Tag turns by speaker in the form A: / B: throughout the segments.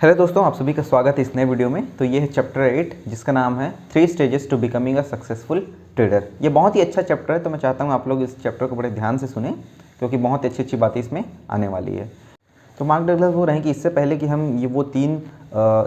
A: Hello दोस्तों, आप सभी का स्वागत है इस नए वीडियो में। तो ये है चैप्टर 8 जिसका नाम है 3 stages to becoming a successful trader. ये बहुत ही अच्छा चैप्टर है, तो मैं चाहता हूँ आप लोग इस चैप्टर को बड़े ध्यान से सुने क्योंकि बहुत अच्छी अच्छी बातें इसमें आने वाली है। तो मार्क डगलस वो रहे कि इससे पहले कि हम ये वो 3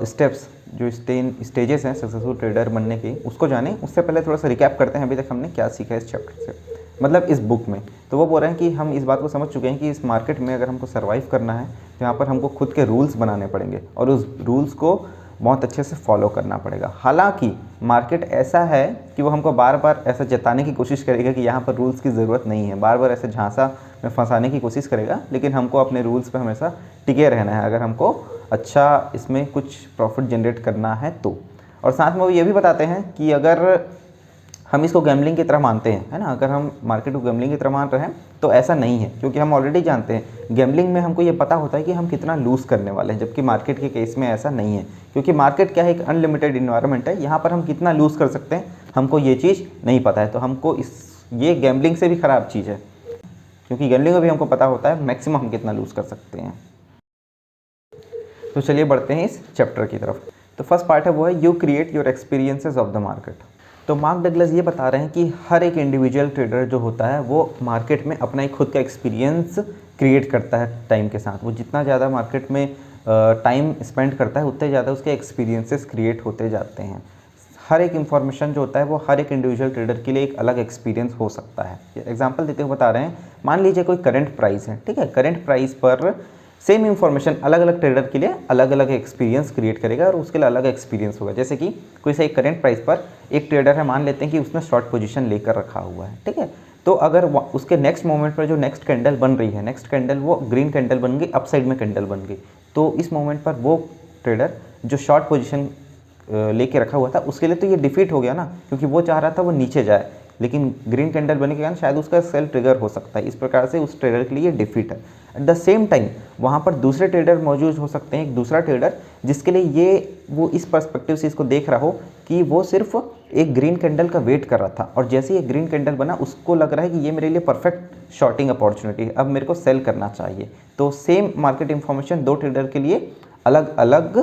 A: स्टेप्स जो स्टेजेस हैं सक्सेसफुल ट्रेडर बनने के उसको जाने, उससे पहले थोड़ा सा रिकैप करते हैं अभी तक हमने क्या सीखा है इस चैप्टर से, मतलब इस बुक में। तो वो बोल रहे हैं कि हम इस बात को समझ चुके हैं कि इस मार्केट में अगर हमको सर्वाइव करना है तो यहाँ पर हमको खुद के रूल्स बनाने पड़ेंगे और उस रूल्स को बहुत अच्छे से फॉलो करना पड़ेगा। हालांकि मार्केट ऐसा है कि वो हमको बार बार ऐसा जताने की कोशिश करेगा कि यहाँ पर रूल्स की ज़रूरत नहीं है, बार बार ऐसे झांसा में फंसाने की कोशिश करेगा, लेकिन हमको अपने रूल्स पे हमेशा टिके रहना है अगर हमको अच्छा इसमें कुछ प्रॉफिट जनरेट करना है तो। और साथ में वो ये भी बताते हैं कि अगर हम इसको गैम्बलिंग की तरह मानते हैं, है ना, अगर हम मार्केट को गैम्बलिंग की तरह मान रहे हैं तो ऐसा नहीं है, क्योंकि हम ऑलरेडी जानते हैं गैम्बलिंग में हमको ये पता होता है कि हम कितना लूज़ करने वाले हैं, जबकि मार्केट के केस में ऐसा नहीं है। क्योंकि मार्केट क्या है, एक अनलिमिटेड इन्वायरमेंट है, यहाँ पर हम कितना लूज़ कर सकते हैं हमको ये चीज़ नहीं पता है। तो हमको ये गैम्बलिंग से भी ख़राब चीज़ है, क्योंकि गैम्बलिंग में भी हमको पता होता है मैक्सिमम हम कितना लूज़ कर सकते हैं। तो चलिए बढ़ते हैं इस चैप्टर की तरफ। तो फर्स्ट पार्ट है वो है you create your experiences of the market. तो मार्क डगलस ये बता रहे हैं कि हर एक इंडिविजुअल ट्रेडर जो होता है वो मार्केट में अपना एक खुद का एक्सपीरियंस क्रिएट करता है टाइम के साथ। वो जितना ज़्यादा मार्केट में टाइम स्पेंड करता है उतने ज़्यादा उसके एक्सपीरियंसेस क्रिएट होते जाते हैं। हर एक इन्फॉर्मेशन जो होता है वो हर एक इंडिविजुअल ट्रेडर के लिए एक अलग एक्सपीरियंस हो सकता है। एग्जाम्पल देते हुए बता रहे हैं, मान लीजिए कोई करंट प्राइस है, ठीक है, करंट प्राइस पर सेम इन्फॉर्मेशन अलग अलग ट्रेडर के लिए अलग अलग एक्सपीरियंस क्रिएट करेगा और उसके लिए अलग एक्सपीरियंस होगा। जैसे कि कोई से एक करंट प्राइस पर एक ट्रेडर है, मान लेते हैं कि उसने शॉर्ट पोजीशन लेकर रखा हुआ है, ठीक है, तो अगर उसके नेक्स्ट मोमेंट पर जो नेक्स्ट कैंडल बन रही है, नेक्स्ट कैंडल वो ग्रीन कैंडल बन गई, अपसाइड में कैंडल बन गई, तो इस मोमेंट पर वो ट्रेडर जो शॉर्ट पोजीशन लेके रखा हुआ था उसके लिए तो ये डिफीट हो गया ना, क्योंकि वो चाह रहा था वो नीचे जाए, लेकिन ग्रीन कैंडल बनने के कारण शायद उसका सेल ट्रिगर हो सकता है। इस प्रकार से उस ट्रेडर के लिए डिफीट है। एट द सेम टाइम वहाँ पर दूसरे ट्रेडर मौजूद हो सकते हैं, एक दूसरा ट्रेडर जिसके लिए वो इस पर्सपेक्टिव से इसको देख रहा हो कि वो सिर्फ एक ग्रीन कैंडल का वेट कर रहा था और जैसे ही एक ग्रीन कैंडल बना उसको लग रहा है कि ये मेरे लिए परफेक्ट शॉर्टिंग अपॉर्चुनिटी है, अब मेरे को सेल करना चाहिए। तो सेम मार्केट इंफॉर्मेशन दो ट्रेडर के लिए अलग अलग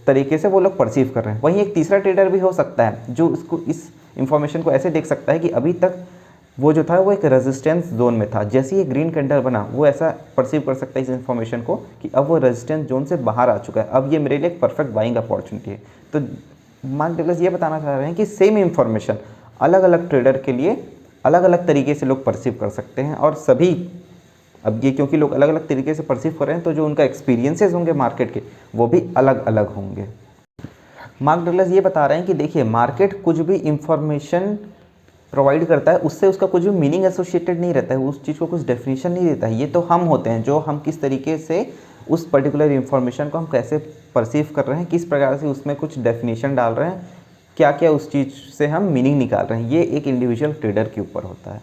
A: तरीके से वो लोग परसीव कर रहे हैं। वहीं एक तीसरा ट्रेडर भी हो सकता है जो इसको इस इंफॉर्मेशन को ऐसे देख सकता है कि अभी तक वो जो था वो एक रेजिस्टेंस जोन में था, जैसे ही ग्रीन कैंडल बना वो ऐसा परसीव कर सकता है इस इंफॉर्मेशन को कि अब वो रेजिस्टेंस जोन से बाहर आ चुका है, अब ये मेरे लिए एक परफेक्ट बाइंग अपॉर्चुनिटी है। तो मार्क डगलस ये बताना चाह रहे हैं कि सेम इंफॉर्मेशन अलग अलग ट्रेडर के लिए अलग अलग तरीके से लोग परसीव कर सकते हैं और सभी, अब ये क्योंकि लोग अलग अलग तरीके से परसीव कर रहे हैं तो जो उनका एक्सपीरियंसेस होंगे मार्केट के वो भी अलग अलग होंगे। मार्क डगलस ये बता रहे हैं कि देखिए मार्केट कुछ भी इंफॉर्मेशन प्रोवाइड करता है उससे उसका कुछ भी मीनिंग एसोसिएटेड नहीं रहता है, उस चीज़ को कुछ डेफिनेशन नहीं देता है। ये तो हम होते हैं जो हम किस तरीके से उस पर्टिकुलर इंफॉर्मेशन को हम कैसे परसीव कर रहे हैं, किस प्रकार से उसमें कुछ डेफिनेशन डाल रहे हैं, क्या क्या उस चीज़ से हम मीनिंग निकाल रहे हैं, ये एक इंडिविजुअल ट्रेडर के ऊपर होता है।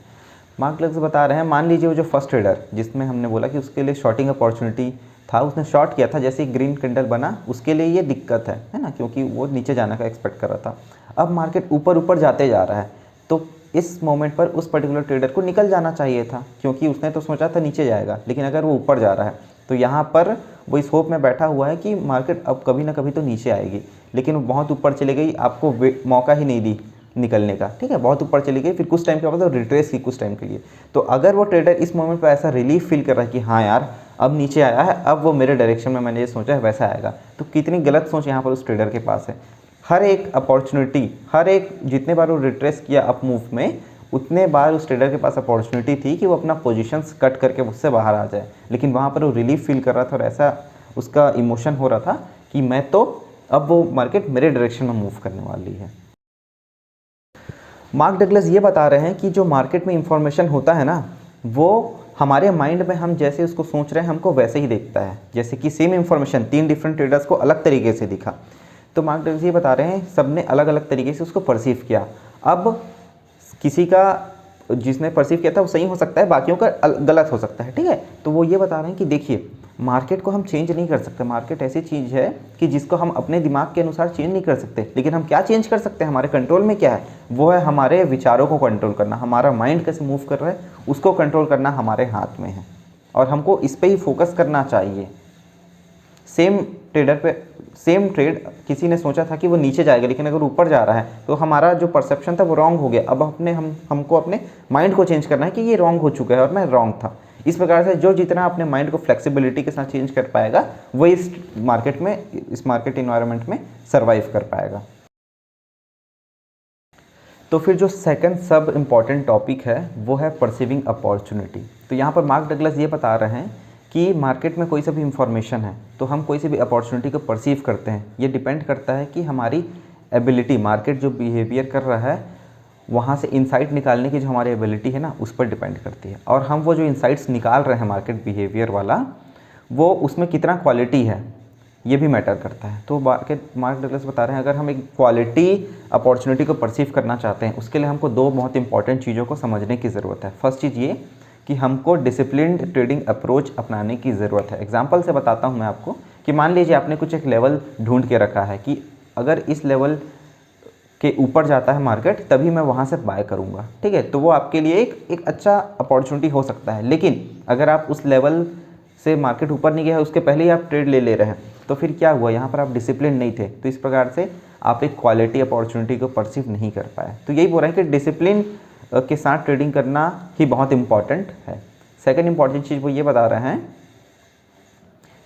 A: मार्क डगलस बता रहे हैं, मान लीजिए वो जो फर्स्ट ट्रेडर जिसमें हमने बोला कि उसके लिए शॉर्टिंग अपॉर्चुनिटी था, उसने शॉर्ट किया था, जैसे ही ग्रीन कैंडल बना उसके लिए ये दिक्कत है ना, क्योंकि वो नीचे जाने का एक्सपेक्ट कर रहा था। अब मार्केट ऊपर ऊपर जाते जा रहा है तो इस मोमेंट पर उस पर्टिकुलर ट्रेडर को निकल जाना चाहिए था, क्योंकि उसने तो सोचा था नीचे जाएगा, लेकिन अगर वो ऊपर जा रहा है तो यहाँ पर वो इस होप में बैठा हुआ है कि मार्केट अब कभी ना कभी तो नीचे आएगी, लेकिन वो बहुत ऊपर चले गई, आपको मौका ही नहीं दी निकलने का, ठीक है, बहुत ऊपर चली गई, फिर कुछ टाइम के बाद रिट्रेस की कुछ टाइम के लिए। तो अगर वो ट्रेडर इस मोमेंट पर ऐसा रिलीफ फील कर रहा है कि हाँ यार अब नीचे आया है, अब वो मेरे डायरेक्शन में मैंने ये सोचा है वैसा आएगा, तो कितनी गलत सोच यहाँ पर उस ट्रेडर के पास है। हर एक अपॉर्चुनिटी, हर एक जितने बार वो रिट्रेस किया अप मूव में उतने बार उस ट्रेडर के पास अपॉर्चुनिटी थी कि वो अपना पोजीशंस कट करके उससे बाहर आ जाए, लेकिन वहाँ पर वो रिलीफ फील कर रहा था और ऐसा उसका इमोशन हो रहा था कि मैं तो अब वो मार्केट मेरे डायरेक्शन में मूव करने वाली है। मार्क डगलस ये बता रहे हैं कि जो मार्केट में इंफॉर्मेशन होता है ना वो हमारे माइंड में हम जैसे उसको सोच रहे हैं हमको वैसे ही देखता है। जैसे कि सेम इंफॉर्मेशन 3 डिफरेंट ट्रेडर्स को अलग तरीके से दिखा, तो मार्क डगलस ये बता रहे हैं सब ने अलग अलग तरीके से उसको परसीव किया। अब किसी का जिसने परसीव किया था वो सही हो सकता है, बाकियों का गलत हो सकता है, ठीक है। तो वो ये बता रहे हैं कि देखिए मार्केट को हम चेंज नहीं कर सकते, मार्केट ऐसी चीज़ है कि जिसको हम अपने दिमाग के अनुसार चेंज नहीं कर सकते, लेकिन हम क्या चेंज कर सकते हैं, हमारे कंट्रोल में क्या है, वो है हमारे विचारों को कंट्रोल करना, हमारा माइंड कैसे मूव कर रहा है उसको कंट्रोल करना हमारे हाथ में है और हमको इस पर ही फोकस करना चाहिए। सेम ट्रेडर पे सेम ट्रेड किसी ने सोचा था कि वो नीचे जाएगा, लेकिन अगर ऊपर जा रहा है तो हमारा जो परसेप्शन था वो रॉन्ग हो गया। अब हमको अपने माइंड को चेंज करना है कि ये रॉन्ग हो चुका है और मैं रॉन्ग था। इस प्रकार से जो जितना अपने माइंड को फ्लेक्सिबिलिटी के साथ चेंज कर पाएगा वो इस मार्केट इन्वायरमेंट में सर्वाइव कर पाएगा। तो फिर जो सेकंड सब इम्पॉर्टेंट टॉपिक है वो है परसीविंग अपॉर्चुनिटी। तो यहाँ पर मार्क डगलस ये बता रहे हैं कि मार्केट में कोई सा भी इंफॉर्मेशन है तो हम कोई सी भी अपॉर्चुनिटी को परसीव करते हैं, ये डिपेंड करता है कि हमारी एबिलिटी, मार्केट जो बिहेवियर कर रहा है वहाँ से इंसाइट निकालने की जो हमारी एबिलिटी है ना उस पर डिपेंड करती है। और हम वो जो इंसाइट्स निकाल रहे हैं मार्केट बिहेवियर वाला, वो उसमें कितना क्वालिटी है ये भी मैटर करता है। तो मार्क डगलस बता रहे हैं अगर हम एक क्वालिटी अपॉर्चुनिटी को परसीव करना चाहते हैं उसके लिए हमको दो बहुत इंपॉर्टेंट चीज़ों को समझने की ज़रूरत है। फर्स्ट चीज़ ये कि हमको डिसिप्लिन्ड ट्रेडिंग अप्रोच अपनाने की ज़रूरत है। एग्जांपल से बताता हूँ मैं आपको कि मान लीजिए आपने कुछ एक लेवल ढूंढ के रखा है कि अगर इस लेवल के ऊपर जाता है मार्केट तभी मैं वहाँ से बाय करूँगा, ठीक है। तो वो आपके लिए एक अच्छा अपॉर्चुनिटी हो सकता है। लेकिन अगर आप उस लेवल से मार्केट ऊपर नहीं गया है उसके पहले ही आप ट्रेड ले रहे हैं तो फिर क्या हुआ, यहाँ पर आप डिसिप्लिन नहीं थे, तो इस प्रकार से आप एक क्वालिटी अपॉर्चुनिटी को परसीव नहीं कर पाए। तो यही बोल रहे हैं कि डिसिप्लिन के साथ ट्रेडिंग करना ही बहुत इंपॉर्टेंट है। सेकंड इंपॉर्टेंट चीज़ वो ये बता रहे हैं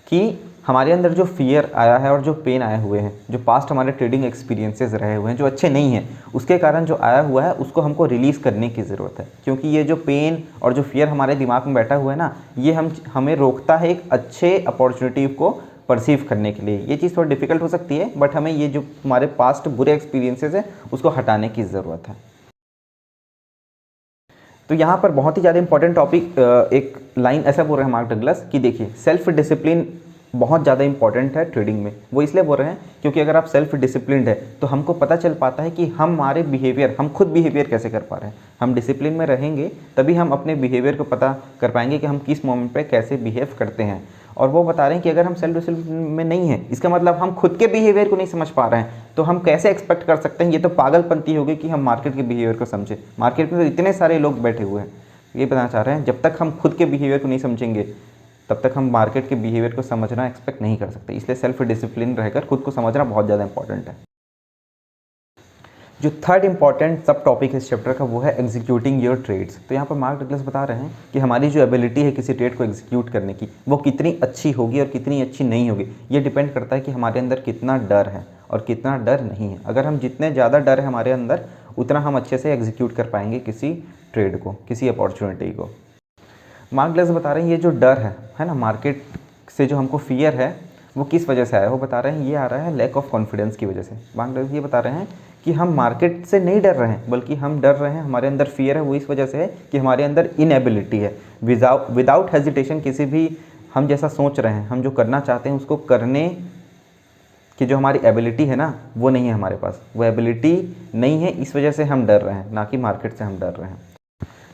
A: कि हमारे अंदर जो फियर आया है और जो पेन आए हुए हैं, जो पास्ट हमारे ट्रेडिंग एक्सपीरियंसेस रहे हुए हैं जो अच्छे नहीं हैं, उसके कारण जो आया हुआ है उसको हमको रिलीज़ करने की ज़रूरत है। क्योंकि ये जो पेन और जो फियर हमारे दिमाग में बैठा हुआ है ना, ये हमें रोकता है एक अच्छे अपॉर्चुनिटी को परसीव करने के लिए। ये चीज़ थोड़ी डिफिकल्ट हो सकती है, बट हमें ये जो हमारे पास्ट बुरे एक्सपीरियंसेस हैं उसको हटाने की ज़रूरत है। तो यहाँ पर बहुत ही ज़्यादा इंपॉर्टेंट टॉपिक, एक लाइन ऐसा बोल रहे हैं मार्क डगलस कि देखिए सेल्फ डिसिप्लिन बहुत ज़्यादा इंपॉर्टेंट है ट्रेडिंग में। वो इसलिए बोल रहे हैं क्योंकि अगर आप सेल्फ डिसिप्लिन्ड है तो हमको पता चल पाता है कि हमारे बिहेवियर, हम खुद बिहेवियर कैसे कर पा रहे हैं। हम डिसिप्लिन में रहेंगे तभी हम अपने बिहेवियर को पता कर पाएंगे कि हम किस मोमेंट पे कैसे बिहेव करते हैं। और वो बता रहे हैं कि अगर हम सेल्फ डिसिप्लिन में नहीं है, इसका मतलब हम खुद के बिहेवियर को नहीं समझ पा रहे हैं, तो हम कैसे एक्सपेक्ट कर सकते हैं, ये तो पागलपंती होगी कि हम मार्केट के बिहेवियर को समझें। मार्केट में तो इतने सारे लोग बैठे हुए हैं। ये बताना चाह रहे हैं जब तक हम खुद के बिहेवियर को नहीं समझेंगे तब तक हम मार्केट के बिहेवियर को समझना एक्सपेक्ट नहीं कर सकते। इसलिए सेल्फ डिसिप्लिन रहकर खुद को समझना बहुत ज़्यादा इंपॉर्टेंट है। जो थर्ड इंपॉर्टेंट सब टॉपिक है इस चैप्टर का वो है एग्जीक्यूटिंग योर ट्रेड्स। तो यहाँ पर मार्क डगलस बता रहे हैं कि हमारी जो एबिलिटी है किसी ट्रेड को एग्जीक्यूट करने की वो कितनी अच्छी होगी और कितनी अच्छी नहीं होगी, ये डिपेंड करता है कि हमारे अंदर कितना डर है और कितना डर नहीं है। अगर हम जितने ज़्यादा डर है हमारे अंदर उतना हम अच्छे से एग्जीक्यूट कर पाएंगे किसी ट्रेड को, किसी अपॉर्चुनिटी को। मार्क डगलस बता रहे हैं ये जो डर है ना, मार्केट से जो हमको फियर है वो किस वजह से आया है। वो बता रहे हैं ये आ रहा है लैक ऑफ कॉन्फिडेंस की वजह से। मार्क डगलस ये बता रहे हैं कि हम मार्केट से नहीं डर रहे हैं बल्कि हम डर रहे हैं, हमारे अंदर फियर है वो इस वजह से है कि हमारे अंदर इनएबिलिटी है। विदाउट हेजिटेशन किसी भी हम जैसा सोच रहे हैं, हम जो करना चाहते हैं उसको करने की जो हमारी एबिलिटी है ना वो नहीं है हमारे पास। वो एबिलिटी नहीं है, इस वजह से हम डर रहे हैं, ना कि मार्केट से हम डर रहे हैं।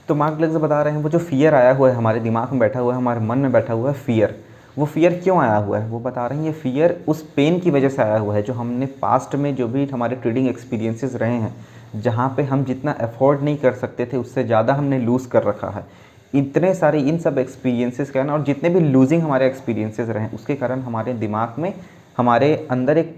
A: तो मार्क डगलस बता रहे हैं वो जो फियर आया हुआ है हमारे दिमाग में बैठा हुआ है, हमारे मन में बैठा हुआ है फियर, वो फियर क्यों आया हुआ है। वो बता रहे हैं ये फियर उस पेन की वजह से आया हुआ है जो हमने पास्ट में जो भी हमारे ट्रेडिंग एक्सपीरियंसेस रहे हैं, जहाँ पे हम जितना अफोर्ड नहीं कर सकते थे उससे ज़्यादा हमने लूज़ कर रखा है। इतने सारे इन सब एक्सपीरियंसेस के कारण और जितने भी लूजिंग हमारे एक्सपीरियंसेस रहे उसके कारण हमारे दिमाग में, हमारे अंदर एक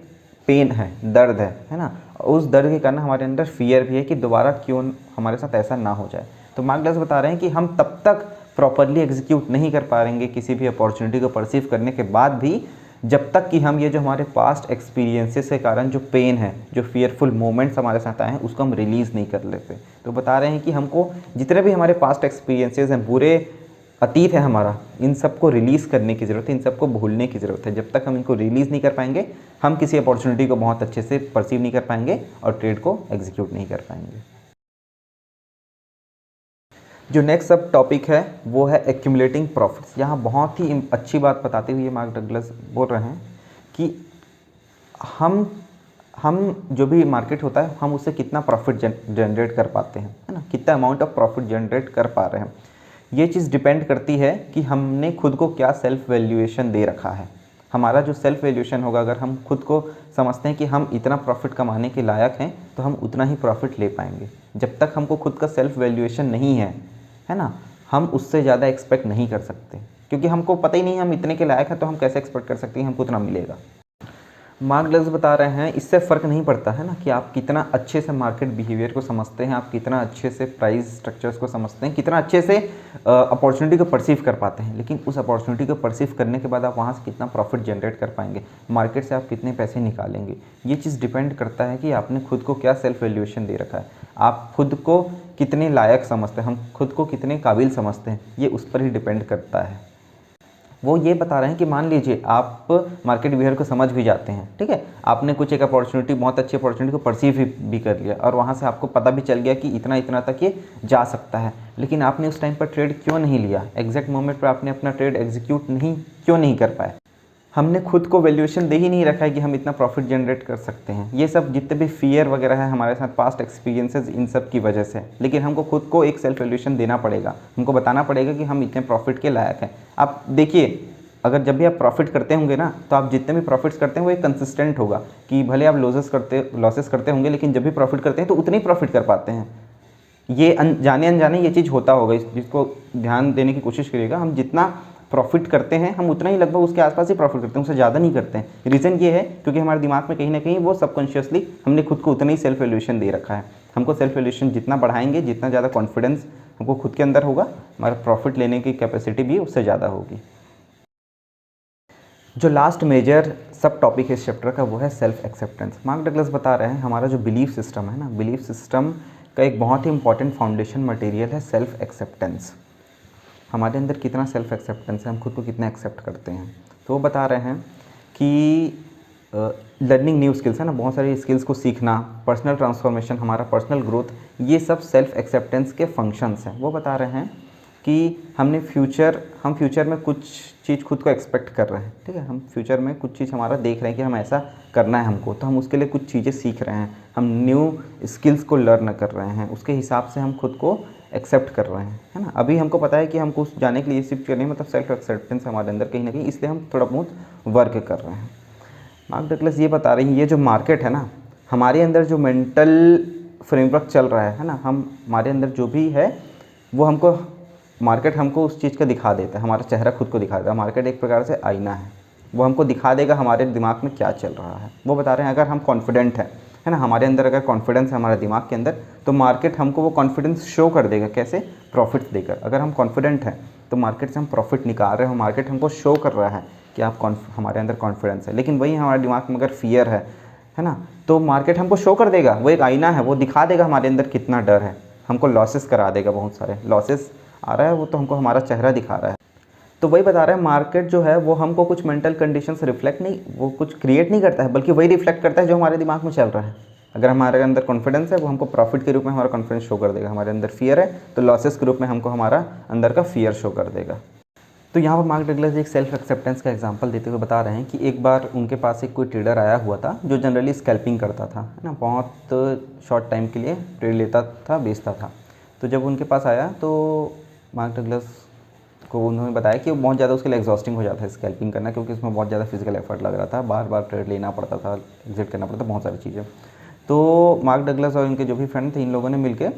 A: पेन है, दर्द है ना। उस दर्द के कारण हमारे अंदर फियर भी है कि दोबारा क्यों हमारे साथ ऐसा ना हो जाए। तो मार्क डगलस बता रहे हैं कि हम तब तक प्रॉपरली एग्जीक्यूट नहीं कर पाएंगे किसी भी अपॉर्चुनिटी को परसीव करने के बाद भी जब तक कि हम ये जो हमारे पास्ट एक्सपीरियंसेस के कारण जो पेन है, जो फियरफुल मोमेंट्स हमारे साथ आए हैं उसको हम रिलीज़ नहीं कर लेते। तो बता रहे हैं कि हमको जितने भी हमारे पास्ट एक्सपीरियंसेस हैं, बुरे अतीत है हमारा, इन सबको रिलीज़ करने की ज़रूरत है, इन सबको भूलने की ज़रूरत है। जब तक हम इनको रिलीज़ नहीं कर पाएंगे हम किसी अपॉर्चुनिटी को बहुत अच्छे से परसीव नहीं कर पाएंगे और ट्रेड को एग्जीक्यूट नहीं कर पाएंगे। जो नेक्स्ट सब टॉपिक है वो है एक्यूमुलेटिंग प्रॉफिट्स। यहाँ बहुत ही अच्छी बात बताते हुए मार्क डगलस बोल रहे हैं कि हम जो भी मार्केट होता है हम उससे कितना प्रॉफिट जनरेट कर पाते हैं, है ना, कितना अमाउंट ऑफ प्रॉफिट जनरेट कर पा रहे हैं। ये चीज़ डिपेंड करती है कि हमने खुद को क्या सेल्फ वैल्यूएशन दे रखा है। हमारा जो सेल्फ वैल्यूएशन होगा, अगर हम खुद को समझते हैं कि हम इतना प्रॉफिट कमाने के लायक हैं तो हम उतना ही प्रॉफिट ले पाएंगे। जब तक हमको खुद का सेल्फ वैल्यूएशन नहीं है ना, हम उससे ज़्यादा एक्सपेक्ट नहीं कर सकते, क्योंकि हमको पता ही नहीं हम इतने के लायक हैं तो हम कैसे एक्सपेक्ट कर सकते हैं हमको उतना मिलेगा। मार्क डगलस बता रहे हैं इससे फ़र्क नहीं पड़ता है ना कि आप कितना अच्छे से मार्केट बिहेवियर को समझते हैं, आप कितना अच्छे से प्राइस स्ट्रक्चर्स को समझते हैं, कितना अच्छे से अपॉर्चुनिटी को परसीव कर पाते हैं, लेकिन उस अपॉर्चुनिटी को परसीव करने के बाद आप वहाँ से कितना प्रॉफिट जनरेट कर पाएंगे, मार्केट से आप कितने पैसे निकालेंगे, ये चीज़ डिपेंड करता है कि आपने खुद को क्या सेल्फ वैल्यूएशन दे रखा है, आप खुद को कितने लायक समझते हैं, हम खुद को कितने काबिल समझते हैं, ये उस पर ही डिपेंड करता है। वो ये बता रहे हैं कि मान लीजिए आप मार्केट बिहेवियर को समझ भी जाते हैं, ठीक है, आपने कुछ एक अपॉर्चुनिटी, बहुत अच्छी अपॉर्चुनिटी को परसीव भी कर लिया और वहाँ से आपको पता भी चल गया कि इतना इतना तक ये जा सकता है, लेकिन आपने उस टाइम पर ट्रेड क्यों नहीं लिया, एग्जैक्ट मोमेंट पर आपने अपना ट्रेड एग्जीक्यूट क्यों नहीं कर पाए। हमने खुद को वैल्यूएशन दे ही नहीं रखा है कि हम इतना प्रॉफिट जनरेट कर सकते हैं। ये सब जितने भी फियर वगैरह है हमारे साथ, पास्ट एक्सपीरियंसेस, इन सब की वजह से, लेकिन हमको खुद को एक सेल्फ वैल्यूएशन देना पड़ेगा, हमको बताना पड़ेगा कि हम इतने प्रॉफिट के लायक हैं। आप देखिए, अगर जब भी आप प्रॉफिट करते होंगे ना, तो आप जितने भी प्रॉफिट्स करते हैं वो एक कंसिस्टेंट होगा कि भले आप लॉसेस करते होंगे, लेकिन जब भी प्रॉफिट करते हैं तो उतने ही प्रॉफिट कर पाते हैं। ये जाने अनजाने ये चीज़ होता होगा, जिसको ध्यान देने की कोशिश करिएगा। हम जितना प्रॉफिट करते हैं हम उतना ही लगभग उसके आसपास ही प्रॉफिट करते हैं, उससे ज़्यादा नहीं करते हैं। रीज़न ये है क्योंकि हमारे दिमाग में कहीं ना कहीं वो सबकॉन्शियसली हमने खुद को उतना ही सेल्फ वैल्यूएशन दे रखा है। हमको सेल्फ वैल्यूएशन जितना बढ़ाएंगे, जितना ज़्यादा कॉन्फिडेंस हमको खुद के अंदर होगा, हमारा प्रॉफिट लेने की कैपेसिटी भी उससे ज़्यादा होगी। जो लास्ट मेजर सब टॉपिक है इस चैप्टर का वो है सेल्फ एक्सेप्टेंस। मार्क डगलस बता रहे हैं हमारा जो बिलीफ सिस्टम है ना, बिलीफ सिस्टम का एक बहुत ही इंपॉर्टेंट फाउंडेशन मटेरियल है सेल्फ एक्सेप्टेंस। हमारे अंदर कितना सेल्फ एक्सेप्टेंस है, हम खुद को कितना एक्सेप्ट करते हैं। तो वो बता रहे हैं कि लर्निंग न्यू स्किल्स है ना, बहुत सारी स्किल्स को सीखना, पर्सनल ट्रांसफॉर्मेशन, हमारा पर्सनल ग्रोथ, ये सब सेल्फ एक्सेप्टेंस के फंक्शंस हैं। वो बता रहे हैं कि हम फ्यूचर में कुछ चीज़ खुद को एक्सपेक्ट कर रहे हैं, ठीक है, हम फ्यूचर में कुछ चीज़ हमारा देख रहे हैं कि हम ऐसा करना है हमको, तो हम उसके लिए कुछ चीज़ें सीख रहे हैं, हम न्यू स्किल्स को लर्न कर रहे हैं, उसके हिसाब से हम खुद को एक्सेप्ट कर रहे हैं, है ना। अभी हमको पता है कि हमको उस जाने के लिए शिफ्ट करनी है, मतलब सेल्फ एक्सेप्टेंस हमारे अंदर कहीं ना कहीं, इसलिए हम थोड़ा बहुत वर्क कर रहे हैं। मार्क डगलस ये बता रही हैं, ये जो मार्केट है ना, हमारे अंदर जो मेंटल फ्रेमवर्क चल रहा है ना, हमारे अंदर जो भी है वो मार्केट हमको उस चीज़ का दिखा देता है, हमारा चेहरा खुद को दिखा देता है। मार्केट एक प्रकार से आईना है, वो हमको दिखा देगा हमारे दिमाग में क्या चल रहा है। वो बता रहे हैं अगर हम कॉन्फिडेंट है ना, हमारे अंदर अगर कॉन्फिडेंस है हमारे दिमाग के अंदर, तो मार्केट हमको वो कॉन्फिडेंस शो कर देगा। कैसे? प्रॉफिट देकर। अगर हम कॉन्फिडेंट हैं तो मार्केट से हम प्रॉफिट निकाल रहे हैं, मार्केट हमको शो कर रहा है कि हमारे अंदर कॉन्फिडेंस है। लेकिन वही हमारे दिमाग में अगर फियर है ना, तो मार्केट हमको शो कर देगा, वो एक आईना है, वो दिखा देगा हमारे अंदर कितना डर है, हमको लॉसेस करा देगा, बहुत सारे लॉसेस आ रहा है, वो तो हमको हमारा चेहरा दिखा रहा है। तो वही बता रहा है मार्केट जो है वो हमको कुछ मेंटल कंडीशंस रिफ्लेक्ट नहीं, वो कुछ क्रिएट नहीं करता है, बल्कि वही रिफ्लेक्ट करता है जो हमारे दिमाग में चल रहा है। अगर हमारे अंदर कॉन्फिडेंस है, वो हमको प्रॉफिट के रूप में हमारा कॉन्फिडेंस शो कर देगा। हमारे अंदर फियर है तो लॉसेस के रूप में हमको हमारा अंदर का फियर शो कर देगा। तो यहाँ पर मार्क डगलस एक सेल्फ एक्सेप्टेंस का एग्जांपल देते हुए बता रहे हैं कि एक बार उनके पास एक कोई ट्रेडर आया हुआ था जो जनरली स्कैल्पिंग करता था, है ना, बहुत शॉर्ट टाइम के लिए ट्रेड लेता था, बेचता था। तो जब उनके पास आया तो मार्क डगलस को उन्होंने बताया कि वो बहुत ज़्यादा उसके लिए एग्जॉस्टिंग हो जाता है स्कैल्पिंग करना, क्योंकि उसमें बहुत ज़्यादा फिजिकल एफर्ट लग रहा था, बार बार ट्रेड लेना पड़ता था, एग्जिट करना पड़ता था, बहुत सारी चीज़ें। तो मार्क डगलस और इनके जो भी फ्रेंड थे, इन लोगों ने मिलकर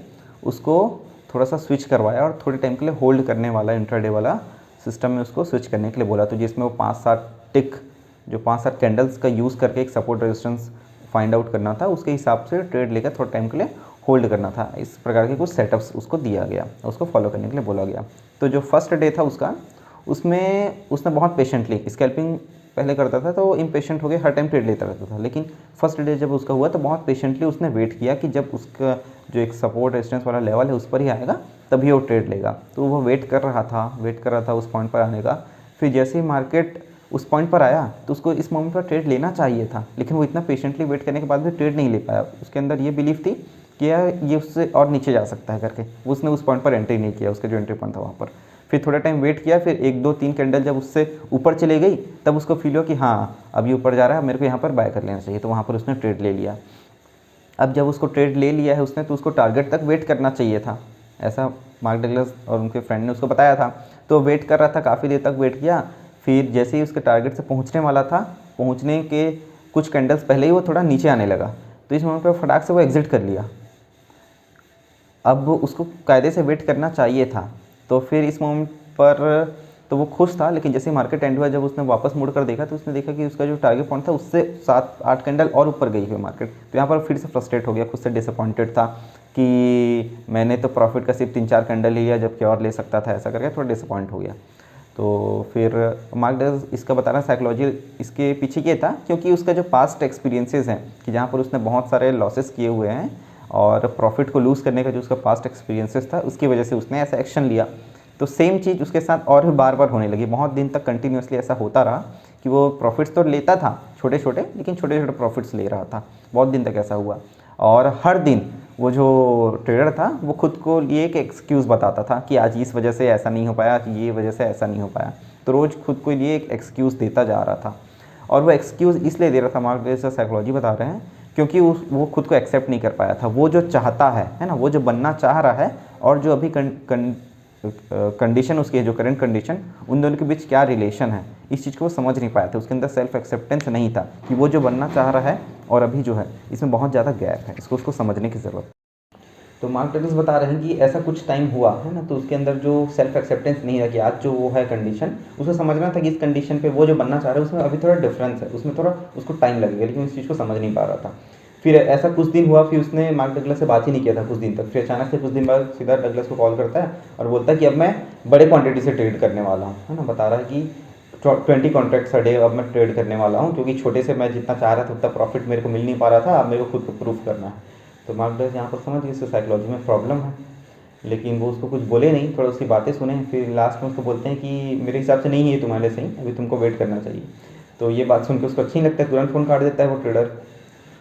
A: उसको थोड़ा सा स्विच करवाया और थोड़े टाइम के लिए होल्ड करने वाला इंट्राडे वाला सिस्टम में उसको स्विच करने के लिए बोला। तो जिसमें वो 5-7 कैंडल्स का यूज़ करके एक सपोर्ट रेजिस्टेंस फाइंड आउट करना था, उसके हिसाब से ट्रेड लेकर थोड़ा टाइम के लिए होल्ड करना था। इस प्रकार के कुछ सेटअप्स उसको दिया गया, उसको फॉलो करने के लिए बोला गया। तो जो फर्स्ट डे था उसमें उसने बहुत पेशेंटली, स्कैल्पिंग पहले करता था तो इम्पेशेंट हो गया, हर टाइम ट्रेड लेता रहता था, लेकिन फर्स्ट डे जब उसका हुआ तो बहुत पेशेंटली उसने वेट किया कि जब उसका जो एक सपोर्ट रेजिस्टेंस वाला लेवल है उस पर ही आएगा तभी वो ट्रेड लेगा। तो वो वेट कर रहा था उस पॉइंट पर आने का। फिर जैसे ही मार्केट उस पॉइंट पर आया तो उसको इस मोमेंट पर ट्रेड लेना चाहिए था, लेकिन वो इतना पेशेंटली वेट करने के बाद भी ट्रेड नहीं ले पाया। उसके अंदर ये बिलीफ थी कि ये उससे और नीचे जा सकता है करके, उसने उस पॉइंट पर एंट्री नहीं किया, उसका जो एंट्री पॉइंट था वहाँ पर। फिर थोड़ा टाइम वेट किया, फिर 1-2-3 कैंडल जब उससे ऊपर चले गई तब उसको फील हुआ कि हाँ अब ये ऊपर जा रहा है, मेरे को यहाँ पर बाय कर लेना चाहिए, तो वहाँ पर उसने ट्रेड ले लिया। अब जब उसको ट्रेड ले लिया है उसने, तो उसको टारगेट तक वेट करना चाहिए था, ऐसा मार्क डगलस और उनके फ्रेंड ने उसको बताया था। तो वेट कर रहा था, काफ़ी देर तक वेट किया। फिर जैसे ही उसके टारगेट से पहुँचने वाला था, पहुँचने के कुछ कैंडल्स पहले ही वो थोड़ा नीचे आने लगा, तो इस मोमेंट पर फटाक से वो एग्जिट कर लिया। अब उसको कायदे से वेट करना चाहिए था, तो फिर इस मोमेंट पर तो वो खुश था, लेकिन जैसे मार्केट एंड हुआ, जब उसने वापस मुड़ कर देखा तो उसने देखा कि उसका जो टारगेट पॉइंट था उससे 7-8 कैंडल और ऊपर गई हुई मार्केट। तो यहाँ पर फिर से फ्रस्ट्रेट हो गया, खुद से डिसअपॉइंटेड था कि मैंने तो प्रॉफिट का सिर्फ 3-4 कैंडल लिया जबकि और ले सकता था, ऐसा करके थोड़ा डिसअपॉइंट हो गया। तो फिर मार्क डगलस इसका बता रहा साइकोलॉजी इसके पीछे ये था, क्योंकि उसका जो पास्ट एक्सपीरियंसेस हैं कि जहाँ पर उसने बहुत सारे लॉसेस किए हुए हैं और प्रॉफिट को लूज़ करने का जो उसका पास्ट एक्सपीरियंसेस था उसकी वजह से उसने ऐसा एक्शन लिया। तो सेम चीज़ उसके साथ और भी बार बार होने लगी, बहुत दिन तक कंटिन्यूसली ऐसा होता रहा कि वो प्रॉफिट्स तो लेता था छोटे छोटे, लेकिन छोटे छोटे प्रॉफिट्स ले रहा था, बहुत दिन तक ऐसा हुआ। और हर दिन वो जो ट्रेडर था वो खुद को ये एक एक्सक्यूज़ बताता था कि आज इस वजह से ऐसा नहीं हो पाया, आज ये वजह से ऐसा नहीं हो पाया। तो रोज़ खुद को ये एक एक्सक्यूज़ देता जा रहा था, और वो एक्सक्यूज़ इसलिए दे रहा था, मार्क डगलस साइकोलॉजी बता रहे हैं, क्योंकि वो खुद को एक्सेप्ट नहीं कर पाया था। वो जो चाहता है ना, वो जो बनना चाह रहा है और जो अभी कंडीशन उसकी जो करंट कंडीशन, उन दोनों के बीच क्या रिलेशन है, इस चीज़ को वो समझ नहीं पाया था। उसके अंदर सेल्फ एक्सेप्टेंस नहीं था कि वो जो बनना चाह रहा है और अभी जो है इसमें बहुत ज़्यादा गैप है, उसको समझने की ज़रूरत है। तो मार्क डगलस बता रहे हैं कि ऐसा कुछ टाइम हुआ है ना, तो उसके अंदर जो सेल्फ एक्सेप्टेंस नहीं था कि आज जो वो है कंडीशन, उसको समझना था कि इस कंडीशन पे वो जो बनना चाह रहा है उसमें अभी थोड़ा डिफरेंस है, उसमें थोड़ा उसको टाइम लगेगा, लेकिन इस चीज़ को समझ नहीं पा रहा था। फिर ऐसा कुछ दिन हुआ, फिर उसने मार्क डगलस से बात ही नहीं किया था कुछ दिन तक। फिर अचानक से कुछ दिन बाद सीधा डगलस को कॉल करता है और बोलता है कि अब मैं बड़े क्वांटिटी से ट्रेड करने वाला हूँ, है ना। बता रहा है कि 20 कॉन्ट्रैक्ट्स अ डे अब मैं ट्रेड करने वाला हूँ, क्योंकि छोटे से मैं जितना चाह रहा था उतना प्रॉफिट मेरे को मिल नहीं पा रहा था, अब मेरे को खुद को प्रूफ करना है। तो मार्क डगलस यहाँ पर समझ गए इससे साइकोलॉजी में प्रॉब्लम है, लेकिन वो उसको कुछ बोले नहीं, थोड़ा उसकी बातें सुने। फिर लास्ट में उसको बोलते हैं कि मेरे हिसाब से नहीं है तुम्हारे लिए सही, अभी तुमको वेट करना चाहिए। तो ये बात सुन के उसको अच्छी नहीं लगता है, तुरंत फ़ोन काट देता है वो ट्रेडर।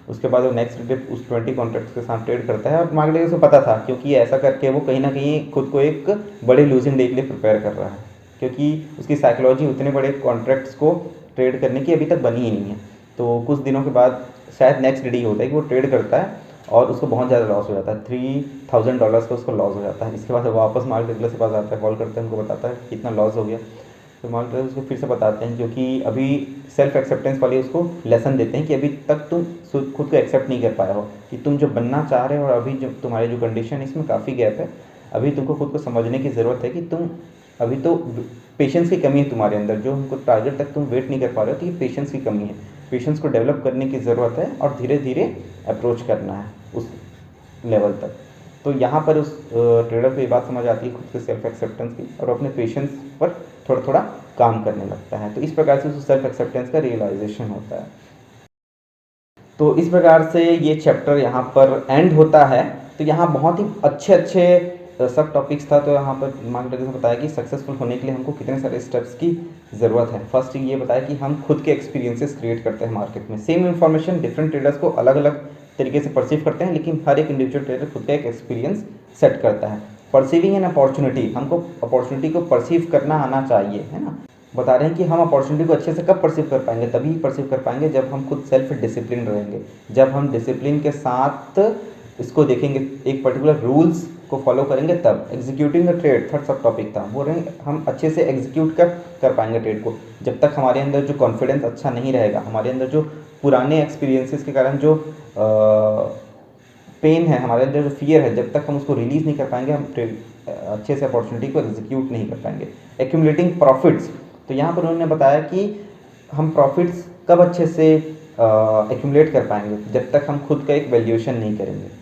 A: उसके बाद वो नेक्स्ट डे उस 20 कॉन्ट्रैक्ट्स के साथ ट्रेड करता है, और मार्क डगलस को पता था, क्योंकि ऐसा करके वो कहीं ना कहीं खुद को एक बड़े लूजिंग डे के लिए प्रिपेयर कर रहा है, क्योंकि उसकी साइकोलॉजी उतने बड़े कॉन्ट्रैक्ट्स को ट्रेड करने की अभी तक बनी ही नहीं है। तो कुछ दिनों के बाद शायद नेक्स्ट डे होता है कि वो ट्रेड करता है और उसको बहुत ज़्यादा लॉस हो जाता है, $3000 का उसको लॉस हो जाता है। इसके बाद वापस मार्क डगलस के पास आता है, कॉल करता है, उनको बताता है कितना लॉस हो गया। तो मार्क डगलस उसको फिर से बताते हैं, क्योंकि अभी सेल्फ एक्सेप्टेंस वाले उसको लेसन देते हैं कि अभी तक तुम खुद को एक्सेप्ट नहीं कर पाए हो कि तुम जो बनना चाह रहे हो, और अभी जो तुम्हारे जो कंडीशन है इसमें काफ़ी गैप है। अभी तुमको खुद को समझने की ज़रूरत है कि तुम अभी तो पेशेंस की कमी है तुम्हारे अंदर, जो हमको टारगेट तक तुम वेट नहीं कर पा रहे हो, तो ये पेशेंस की कमी है। पेशेंस को डेवलप करने की ज़रूरत है और धीरे धीरे अप्रोच करना है उस लेवल तक। तो यहाँ पर उस ट्रेडर को ये बात समझ आती है खुद के सेल्फ एक्सेप्टेंस की, और अपने पेशेंस पर थोड़ा थोड़ा काम करने लगता है। तो इस प्रकार से उस सेल्फ एक्सेप्टेंस का रियलाइजेशन होता है। तो इस प्रकार से ये चैप्टर यहाँ पर एंड होता है। तो यहाँ बहुत ही अच्छे अच्छे सब टॉपिक्स था। तो यहाँ पर मार्क डगलस ने बताया कि सक्सेसफुल होने के लिए हमको कितने सारे स्टेप्स की ज़रूरत है। फर्स्ट ये बताया कि हम खुद के एक्सपीरियंसेस क्रिएट करते हैं मार्केट में। सेम इन्फॉर्मेशन डिफरेंट ट्रेडर्स को अलग अलग तरीके से परसीव करते हैं, लेकिन हर एक इंडिविजुअल ट्रेडर खुद का एक एक्सपीरियंस सेट करता है। परसीविंग एन अपॉर्चुनिटी, हमको अपॉर्चुनिटी को परसीव करना आना चाहिए, है ना। बता रहे हैं कि हम अपॉर्चुनिटी को अच्छे से कब परसीव कर पाएंगे, तभी परसीव कर पाएंगे जब हम खुद सेल्फ डिसिप्लिन रहेंगे, जब हम डिसिप्लिन के साथ इसको देखेंगे, एक पर्टिकुलर रूल्स को फॉलो करेंगे, तब एग्जीक्यूटिंग द ट्रेड थर्ड सब टॉपिक था। बोल रहे हैं हम अच्छे से एग्जीक्यूट कर पाएंगे ट्रेड को। जब तक हमारे अंदर जो कॉन्फिडेंस अच्छा नहीं रहेगा, हमारे अंदर जो पुराने एक्सपीरियंसेस के कारण जो पेन है, हमारे अंदर जो फियर है, जब तक हम उसको रिलीज़ नहीं कर पाएंगे, हम अच्छे से अपॉर्चुनिटी को एग्जीक्यूट नहीं कर पाएंगे। एक्यूमुलेटिंग प्रॉफिट्स, तो यहाँ पर उन्होंने बताया कि हम प्रॉफिट्स कब अच्छे से एक्यूमुलेट कर पाएंगे, जब तक हम खुद का एक वैल्यूएशन नहीं करेंगे।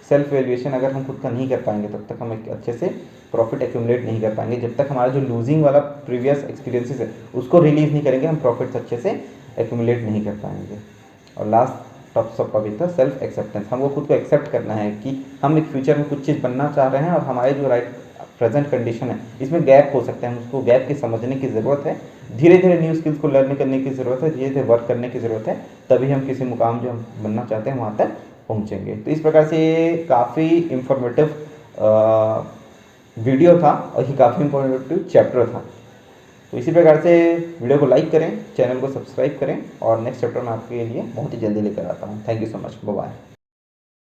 A: सेल्फ वैल्यूएशन अगर हम खुद का नहीं कर पाएंगे, तब तक हम एक अच्छे से प्रॉफिट एक्यूमुलेट नहीं कर पाएंगे। जब तक हमारा जो लूजिंग वाला प्रीवियस एक्सपीरियंसेस है उसको रिलीज़ नहीं करेंगे, हम प्रॉफिट्स अच्छे से एक्यूमुलेट नहीं कर पाएंगे। और लास्ट सब टॉपिक था सेल्फ एक्सेप्टेंस। हमको खुद को एक्सेप्ट करना है कि हम एक फ्यूचर में कुछ चीज़ बनना चाह रहे हैं, और हमारे जो प्रेजेंट कंडीशन है इसमें गैप हो सकता है, हम उसको गैप की समझने की ज़रूरत है। धीरे धीरे न्यू स्किल्स को लर्न करने की ज़रूरत है, धीरे धीरे वर्क करने की ज़रूरत है, तभी हम किसी मुकाम जो हम बनना चाहते हैं वहाँ तक पहुँचेंगे। तो इस प्रकार से ये काफ़ी इंफॉर्मेटिव वीडियो था, और ये काफ़ी इंफॉर्मेटिव चैप्टर था। तो इसी प्रकार से वीडियो को लाइक करें, चैनल को सब्सक्राइब करें, और नेक्स्ट चैप्टर में आपके लिए बहुत ही जल्दी लेकर आता हूँ। Thank you so much, bye bye.